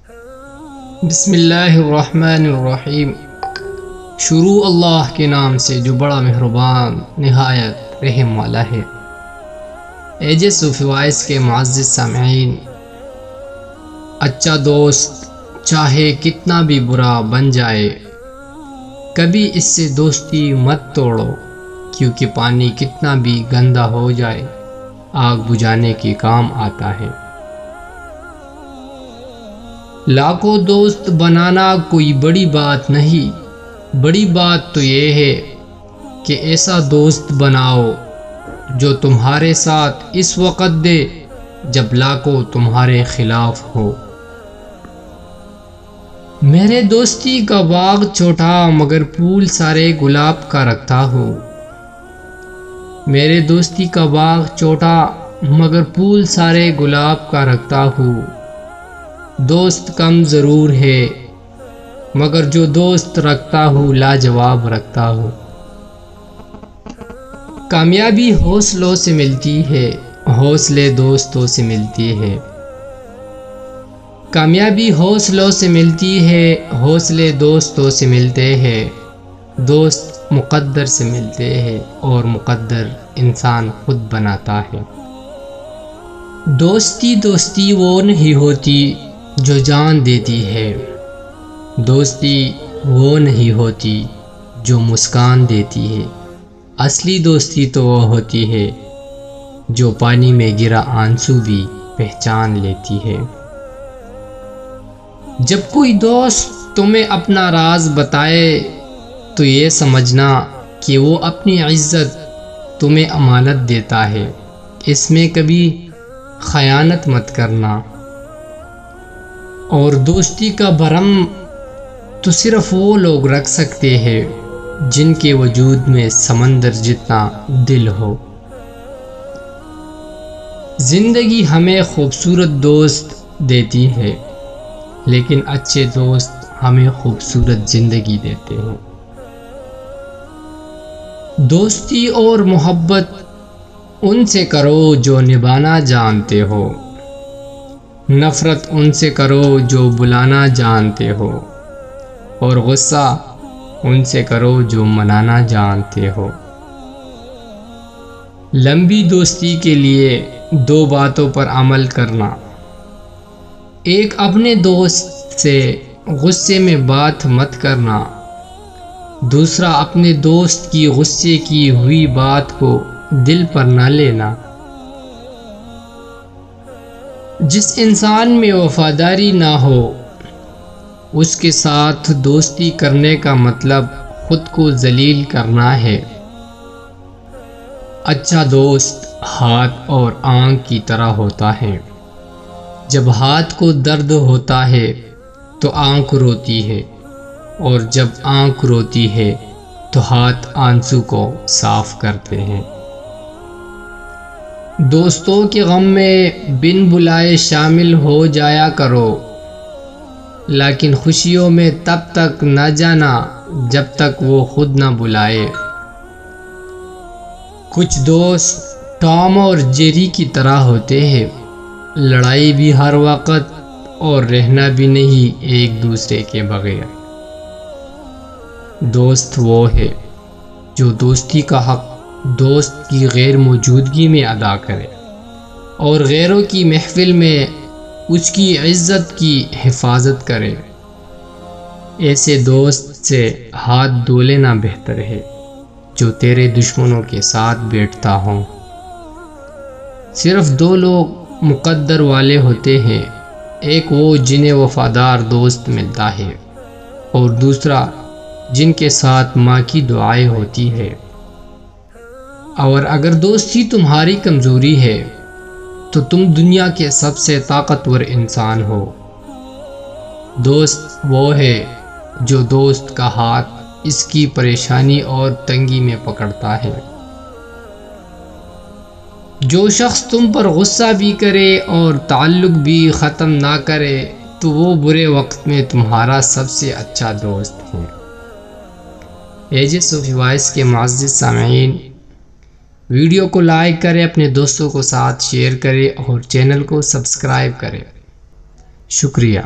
بسم اللہ الرحمن الرحیم۔ شروع اللہ کے نام سے جو بڑا مہربان نہایت رحم والا ہے۔ ایجے صوفی وائس کے معزز سامعین، اچھا دوست چاہے کتنا بھی برا بن جائے، کبھی اس سے دوستی مت توڑو، کیونکہ پانی کتنا بھی گندا ہو جائے آگ بجھانے کے کام آتا ہے۔ لاکھوں دوست بنانا کوئی بڑی بات نہیں، بڑی بات تو یہ ہے کہ ایسا دوست بناؤ جو تمہارے ساتھ اس وقت دے جب لاکھوں تمہارے خلاف ہو۔ میرے دوستی کا باغ چھوٹا مگر پھول سارے گلاب کا رکھتا ہوں۔ میرے دوستی کا باغ چھوٹا مگر پھول سارے گلاب کا رکھتا ہوں۔ دوست کم ضرور ہے مگر جو دوست رکھتا ہوں لاجواب رکھتا ہوں۔ کامیابی حوصلوں سے ملتی ہے، حوصلے دوستوں سے ملتی ہے۔ کامیابی حوصلوں سے ملتی ہے، حوصلے دوستوں سے ملتے ہیں۔ دوست مقدر سے ملتے ہیں اور مقدر انسان خود بناتا ہے۔ دوستی وہ نہیں ہوتی جو جان دیتی ہے، دوستی وہ نہیں ہوتی جو مسکان دیتی ہے۔ اصلی دوستی تو وہ ہوتی ہے جو پانی میں گرا آنسو بھی پہچان لیتی ہے۔ جب کوئی دوست تمہیں اپنا راز بتائے تو یہ سمجھنا کہ وہ اپنی عزت تمہیں امانت دیتا ہے، اس میں کبھی خیانت مت کرنا۔ اور دوستی کا بھرم تو صرف وہ لوگ رکھ سکتے ہیں جن کے وجود میں سمندر جتنا دل ہو۔ زندگی ہمیں خوبصورت دوست دیتی ہے لیکن اچھے دوست ہمیں خوبصورت زندگی دیتے ہیں۔ دوستی اور محبت ان سے کرو جو نبھانا جانتے ہو، نفرت ان سے کرو جو بلانا جانتے ہو، اور غصہ ان سے کرو جو منانا جانتے ہو۔ لمبی دوستی کے لیے دو باتوں پر عمل کرنا: ایک، اپنے دوست سے غصے میں بات مت کرنا، دوسرا، اپنے دوست کی غصے کی ہوئی بات کو دل پر نہ لینا۔ جس انسان میں وفاداری نہ ہو اس کے ساتھ دوستی کرنے کا مطلب خود کو ذلیل کرنا ہے۔ اچھا دوست ہاتھ اور آنکھ کی طرح ہوتا ہے، جب ہاتھ کو درد ہوتا ہے تو آنکھ روتی ہے، اور جب آنکھ روتی ہے تو ہاتھ آنسو کو صاف کرتے ہیں۔ دوستوں کے غم میں بن بلائے شامل ہو جایا کرو، لیکن خوشیوں میں تب تک نہ جانا جب تک وہ خود نہ بلائے۔ کچھ دوست ٹام اور جیری کی طرح ہوتے ہیں، لڑائی بھی ہر وقت اور رہنا بھی نہیں ایک دوسرے کے بغیر۔ دوست وہ ہے جو دوستی کا حق دوست کی غیر موجودگی میں ادا کرے اور غیروں کی محفل میں اس کی عزت کی حفاظت کرے۔ ایسے دوست سے ہاتھ دھو لینا بہتر ہے جو تیرے دشمنوں کے ساتھ بیٹھتا ہوں۔ صرف دو لوگ مقدر والے ہوتے ہیں، ایک وہ جنہیں وفادار دوست ملتا ہے، اور دوسرا جن کے ساتھ ماں کی دعائیں ہوتی ہے۔ اور اگر دوستی تمہاری کمزوری ہے تو تم دنیا کے سب سے طاقتور انسان ہو۔ دوست وہ ہے جو دوست کا ہاتھ اس کی پریشانی اور تنگی میں پکڑتا ہے۔ جو شخص تم پر غصہ بھی کرے اور تعلق بھی ختم نہ کرے تو وہ برے وقت میں تمہارا سب سے اچھا دوست ہے۔ ایجے صوفی وائس کے معزز سامعین، ویڈیو کو لائک کریں، اپنے دوستوں کو ساتھ شیئر کریں اور چینل کو سبسکرائب کریں۔ شکریہ۔